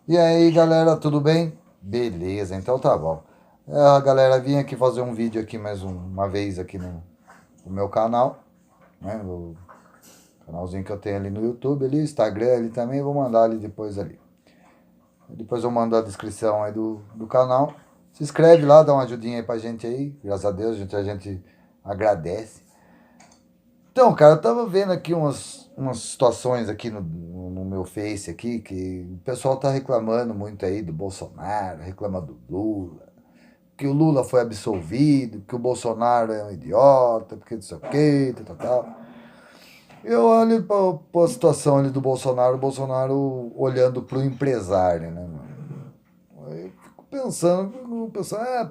E aí, galera, tudo bem? Beleza, então tá bom. Galera, vim aqui fazer um vídeo aqui uma vez aqui no meu canal, né? No canalzinho que eu tenho ali no YouTube, ali, Instagram ali também, vou mandar ali depois ali. Depois eu mando a descrição aí do canal. Se inscreve lá, dá uma ajudinha aí pra gente aí. Graças a Deus, a gente agradece. Então, cara, eu tava vendo aqui umas situações aqui no meu Face aqui, que o pessoal tá reclamando muito aí do Bolsonaro, reclama do Lula, que o Lula foi absolvido, que o Bolsonaro é um idiota, porque não sei o quê, tal, tal, tal. Eu olho pra situação ali do Bolsonaro, o Bolsonaro olhando pro empresário, né, mano? Aí eu fico pensando,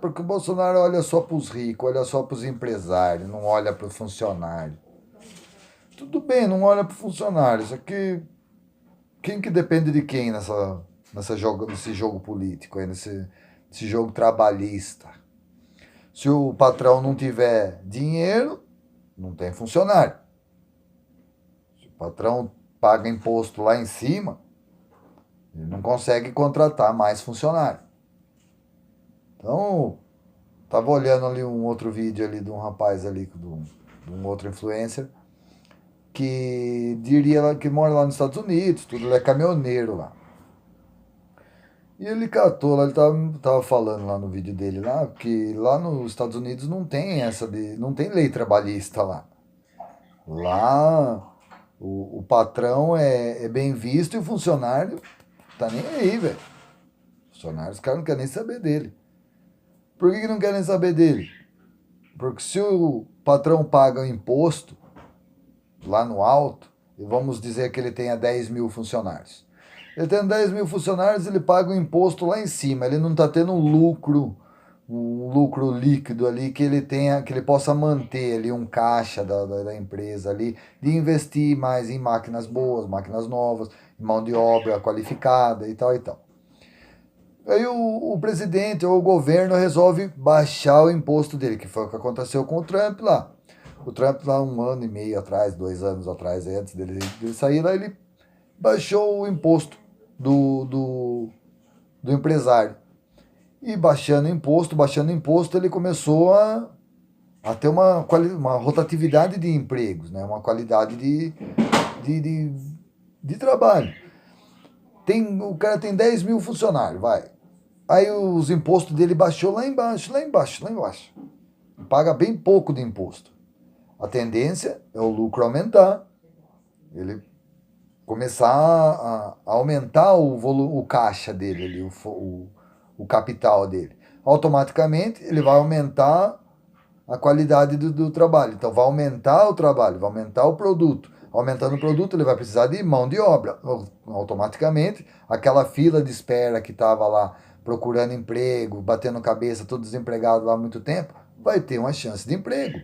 porque o Bolsonaro olha só pros ricos, olha só pros empresários, não olha pro funcionário. Tudo bem, não olha pro funcionário, isso aqui, quem que depende de quem nesse jogo político aí, nesse jogo trabalhista? Se o patrão não tiver dinheiro, não tem funcionário. Se o patrão paga imposto lá em cima, ele não consegue contratar mais funcionário. Então, tava olhando ali um outro vídeo ali de um rapaz ali, de um outro influencer, que diria que mora lá nos Estados Unidos, tudo, ele é caminhoneiro lá. E ele catou lá, ele tava falando lá no vídeo dele lá, que lá nos Estados Unidos não tem lei trabalhista lá. Lá o patrão é bem visto e o funcionário tá nem aí, velho. Funcionário, os caras não querem nem saber dele. Por que não querem saber dele? Porque se o patrão paga o imposto lá no alto, e vamos dizer que ele tenha 10 mil funcionários. Ele tendo 10 mil funcionários, ele paga o imposto lá em cima. Ele não está tendo um lucro líquido ali que ele tenha, que ele possa manter ali um caixa da empresa ali, de investir mais em máquinas boas, máquinas novas, em mão de obra qualificada e tal e tal. Aí o presidente ou o governo resolve baixar o imposto dele, que foi o que aconteceu com o Trump lá. O Trump lá um ano e meio atrás, 2 anos atrás, antes dele sair lá, ele baixou o imposto do, do, do empresário. E baixando imposto, ele começou a ter uma rotatividade de empregos, né? Uma qualidade de, de, de trabalho. O cara tem 10 mil funcionários, vai. Aí os impostos dele baixou lá embaixo, lá embaixo, lá embaixo. Paga bem pouco de imposto. A tendência é o lucro aumentar, ele começar a aumentar o caixa dele, ali, o capital dele. Automaticamente ele vai aumentar a qualidade do trabalho. Então vai aumentar o trabalho, vai aumentar o produto. Aumentando o produto, ele vai precisar de mão de obra. Automaticamente, aquela fila de espera que estava lá procurando emprego, batendo cabeça, todo desempregado lá há muito tempo, vai ter uma chance de emprego.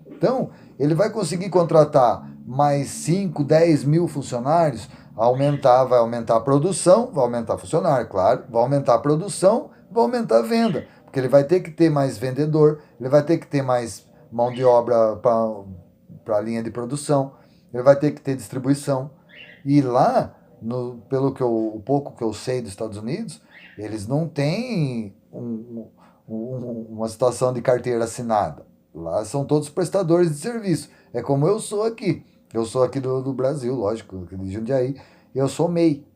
Então, ele vai conseguir contratar mais 5, 10 mil funcionários, vai aumentar a produção, vai aumentar funcionário, claro, vai aumentar a produção, vai aumentar a venda, porque ele vai ter que ter mais vendedor, ele vai ter que ter mais mão de obra para a linha de produção, ele vai ter que ter distribuição. E lá, o pouco que eu sei dos Estados Unidos, eles não têm uma situação de carteira assinada. Lá são todos prestadores de serviço. É como eu sou aqui. Eu sou aqui do Brasil, lógico, de Jundiaí. Eu sou MEI.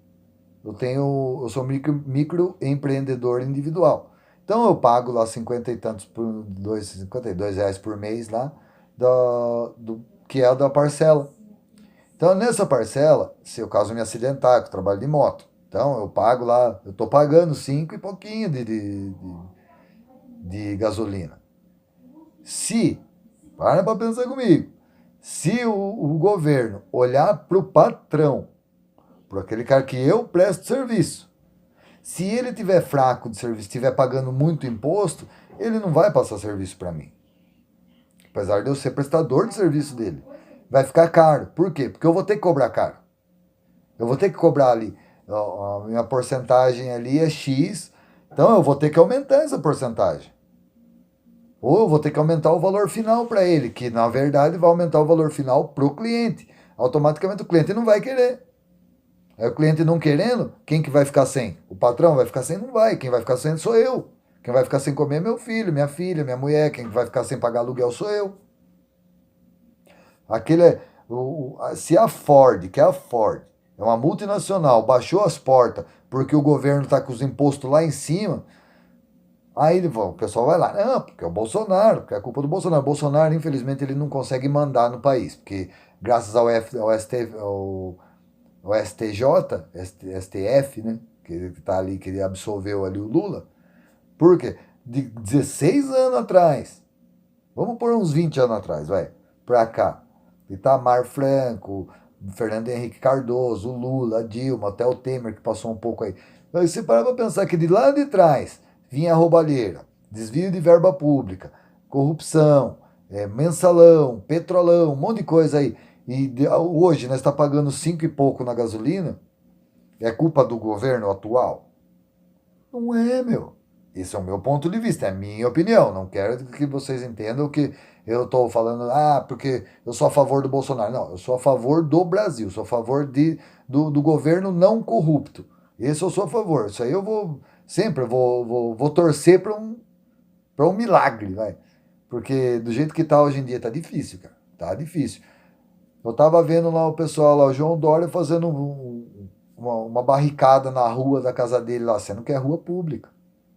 Eu sou microempreendedor individual. Então eu pago lá 50 e tantos R$ 52 por mês lá, que é a da parcela. Então nessa parcela, se eu caso me acidentar, que eu trabalho de moto, então eu pago lá, eu estou pagando 5 e pouquinho de gasolina. Se, para pensar comigo, se o governo olhar para o patrão, para aquele cara que eu presto serviço, se ele tiver fraco de serviço, estiver pagando muito imposto, ele não vai passar serviço para mim. Apesar de eu ser prestador de serviço dele. Vai ficar caro. Por quê? Porque eu vou ter que cobrar caro. Eu vou ter que cobrar ali. A minha porcentagem ali é X, então eu vou ter que aumentar essa porcentagem. Ou eu vou ter que aumentar o valor final para ele, que na verdade vai aumentar o valor final para o cliente. Automaticamente o cliente não vai querer. Aí o cliente não querendo, quem que vai ficar sem? O patrão vai ficar sem? Não vai. Quem vai ficar sem sou eu. Quem vai ficar sem comer é meu filho, minha filha, minha mulher. Quem vai ficar sem pagar aluguel sou eu. Aquele é, se a Ford, que é a Ford, é uma multinacional, baixou as portas porque o governo está com os impostos lá em cima, aí o pessoal vai lá, não, porque é o Bolsonaro, porque é a culpa do Bolsonaro. O Bolsonaro, infelizmente, ele não consegue mandar no país, porque graças ao STJ, STF, né, que tá ali, que ele absolveu ali o Lula, porque de 16 anos atrás, vamos pôr uns 20 anos atrás, vai, pra cá, Itamar Franco, Fernando Henrique Cardoso, o Lula, a Dilma, até o Temer que passou um pouco aí. Mas você para pra pensar que de lá de trás vinha a roubalheira, desvio de verba pública, corrupção, mensalão, petrolão, um monte de coisa aí. E hoje nós está pagando 5 e pouco na gasolina. É culpa do governo atual? Não é, meu. Esse é o meu ponto de vista, é a minha opinião. Não quero que vocês entendam que eu estou falando, porque eu sou a favor do Bolsonaro. Não, eu sou a favor do Brasil, sou a favor do governo não corrupto. Esse eu sou a favor. Isso aí eu vou sempre vou torcer para um milagre, vai. Porque do jeito que tá hoje em dia tá difícil, cara. Tá difícil. Eu tava vendo lá o pessoal lá, o João Dória fazendo uma barricada na rua da casa dele lá, sendo que é rua pública.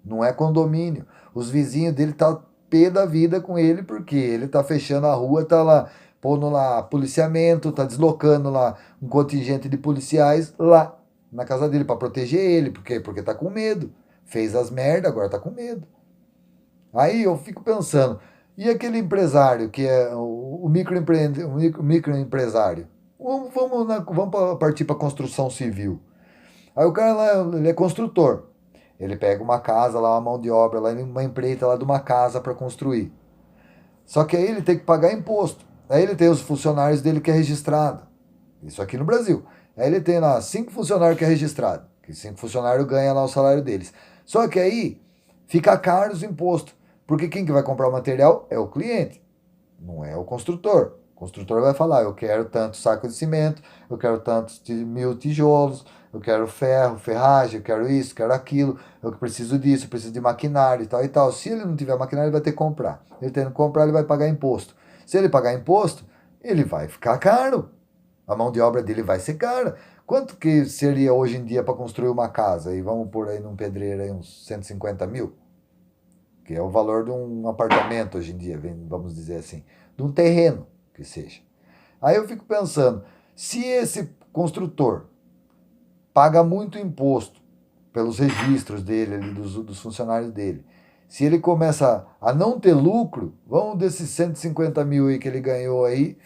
Não é condomínio. Os vizinhos dele tá pé da vida com ele, porque ele tá fechando a rua, tá lá pondo lá policiamento, tá deslocando lá um contingente de policiais lá na casa dele para proteger ele, porque tá com medo. Fez as merda, agora tá com medo. Aí eu fico pensando, e aquele empresário que é o microempresário? Vamos partir para construção civil. Aí o cara lá, ele é construtor. Ele pega uma casa lá, uma mão de obra, lá, uma empreita lá de uma casa para construir. Só que aí ele tem que pagar imposto. Aí ele tem os funcionários dele que é registrado. Isso aqui no Brasil. Aí ele tem lá 5 funcionários que é registrado. Que 5 funcionários ganham lá o salário deles. Só que aí fica caro os impostos. Porque quem que vai comprar o material é o cliente, não é o construtor. O construtor vai falar, eu quero tanto saco de cimento, eu quero tantos 1000 tijolos, eu quero ferro, ferragem, eu quero isso, quero aquilo, eu preciso disso, eu preciso de maquinário e tal e tal. Se ele não tiver maquinário, ele vai ter que comprar. Ele tendo que comprar, ele vai pagar imposto. Se ele pagar imposto, ele vai ficar caro. A mão de obra dele vai ser cara. Quanto que seria hoje em dia para construir uma casa? E vamos por aí num pedreiro aí uns 150 mil? Que é o valor de um apartamento hoje em dia, vamos dizer assim, de um terreno que seja. Aí eu fico pensando, se esse construtor paga muito imposto pelos registros dele, ali, dos funcionários dele, se ele começa a não ter lucro, vamos desses 150 mil aí que ele ganhou aí,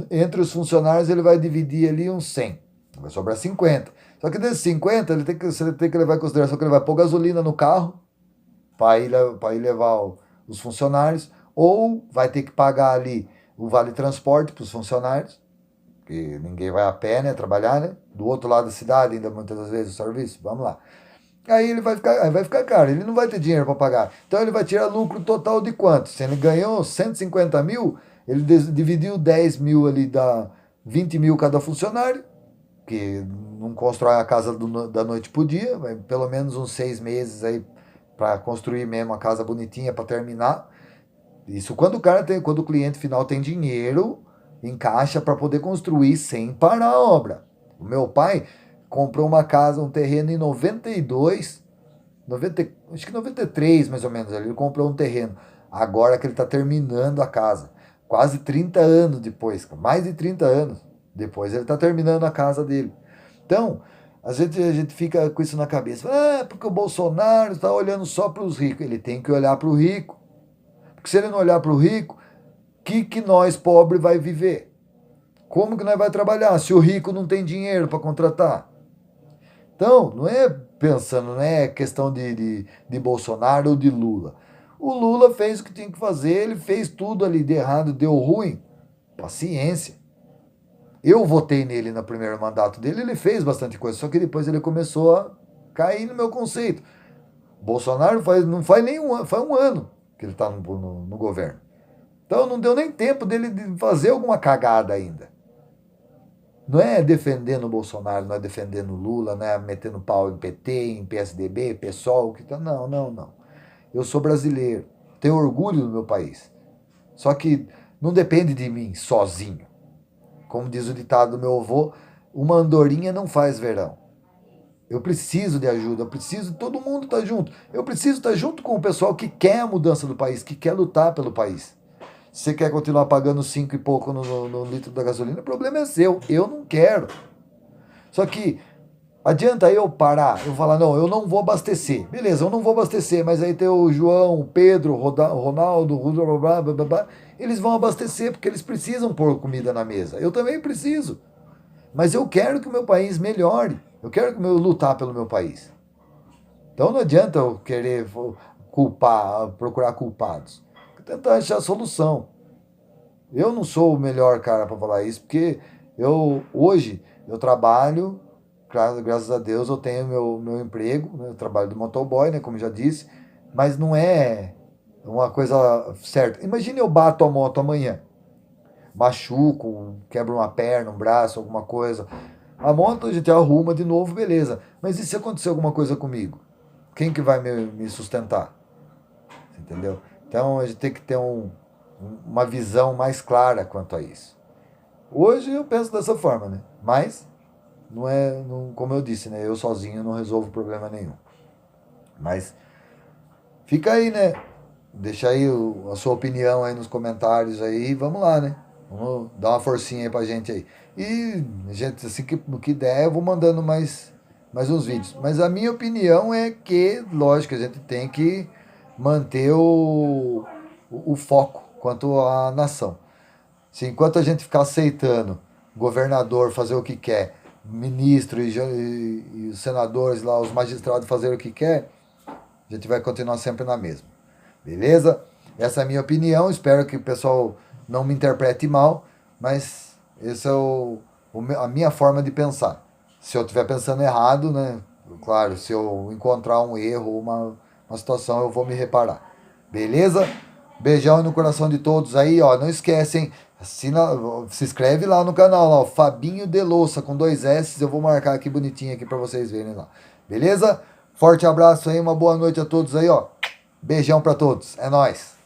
entre os funcionários ele vai dividir ali uns 100, vai sobrar 50. Só que desses 50, você tem que levar em consideração que ele vai pôr gasolina no carro, para ir levar os funcionários, ou vai ter que pagar ali o vale transporte para os funcionários, que ninguém vai a pé, né, trabalhar, né, do outro lado da cidade, ainda muitas das vezes o serviço, vamos lá. Aí ele vai ficar caro, ele não vai ter dinheiro para pagar. Então ele vai tirar lucro total de quanto? Se ele ganhou 150 mil, ele dividiu 10 mil ali, dá 20 mil cada funcionário, que não constrói a casa da noite pro dia, vai pelo menos uns 6 meses aí para construir mesmo a casa bonitinha para terminar. Isso quando o cliente final tem dinheiro em caixa para poder construir sem parar a obra. O meu pai comprou uma casa, um terreno em 92, acho que 93 mais ou menos, ele comprou um terreno. Agora que ele está terminando a casa, quase 30 anos depois, mais de 30 anos depois, ele está terminando a casa dele. Então, às vezes a gente fica com isso na cabeça. Porque o Bolsonaro está olhando só para os ricos. Ele tem que olhar para o rico. Porque se ele não olhar para o rico, que nós, pobres, vai viver? Como que nós vai trabalhar se o rico não tem dinheiro para contratar? Então, não é pensando, não é questão de Bolsonaro ou de Lula. O Lula fez o que tinha que fazer, ele fez tudo ali de errado, deu ruim. Paciência. Eu votei nele no primeiro mandato dele, ele fez bastante coisa, só que depois ele começou a cair no meu conceito. Bolsonaro não faz nem um ano, faz um ano que ele está no governo. Então não deu nem tempo dele de fazer alguma cagada ainda. Não é defendendo o Bolsonaro, não é defendendo o Lula, não é metendo pau em PT, em PSDB, PSOL, que tá. Não, não, não. Eu sou brasileiro, tenho orgulho do meu país. Só que não depende de mim sozinho. Como diz o ditado do meu avô, uma andorinha não faz verão. Eu preciso de ajuda, eu preciso, todo mundo estar junto. Eu preciso estar junto com o pessoal que quer a mudança do país, que quer lutar pelo país. Se você quer continuar pagando 5 e pouco no litro da gasolina, o problema é seu. Eu não quero. Só que adianta eu parar, eu falar, não, eu não vou abastecer. Beleza, eu não vou abastecer, mas aí tem o João, o Pedro, o Ronaldo, blá, blá, blá, blá, eles vão abastecer porque eles precisam pôr comida na mesa. Eu também preciso. Mas eu quero que o meu país melhore. Eu quero que eu lutar pelo meu país. Então não adianta eu querer culpar, procurar culpados. Tentar achar solução. Eu não sou o melhor cara para falar isso, porque hoje eu trabalho, graças a Deus eu tenho meu emprego, né? Eu trabalho do motoboy, né, como já disse, mas não é uma coisa certa. Imagine eu bato a moto amanhã, machuco, quebro uma perna, um braço, alguma coisa. A moto a gente arruma de novo, beleza. Mas e se acontecer alguma coisa comigo? Quem que vai me sustentar? Entendeu? Então a gente tem que ter uma visão mais clara quanto a isso. Hoje eu penso dessa forma, né? Mas não é, não, como eu disse, né? Eu sozinho não resolvo problema nenhum. Mas fica aí, né? Deixa aí a sua opinião aí nos comentários aí, vamos lá, né? Vamos dar uma forcinha aí pra gente aí. E, gente, assim que, no que der, eu vou mandando mais uns vídeos. Mas a minha opinião é que, lógico, a gente tem que manter o foco quanto à nação. Se enquanto a gente ficar aceitando governador fazer o que quer, ministro e os senadores lá, os magistrados fazer o que quer, a gente vai continuar sempre na mesma. Beleza? Essa é a minha opinião. Espero que o pessoal não me interprete mal, mas essa é a minha forma de pensar. Se eu estiver pensando errado, né? Claro, se eu encontrar um erro, uma situação, eu vou me reparar. Beleza? Beijão no coração de todos aí, ó. Não esquecem, se inscreve lá no canal, ó, Fabinho de Louça com 2 S. Eu vou marcar aqui bonitinho aqui para vocês verem lá. Beleza? Forte abraço aí, uma boa noite a todos aí, ó. Beijão pra todos. É nóis.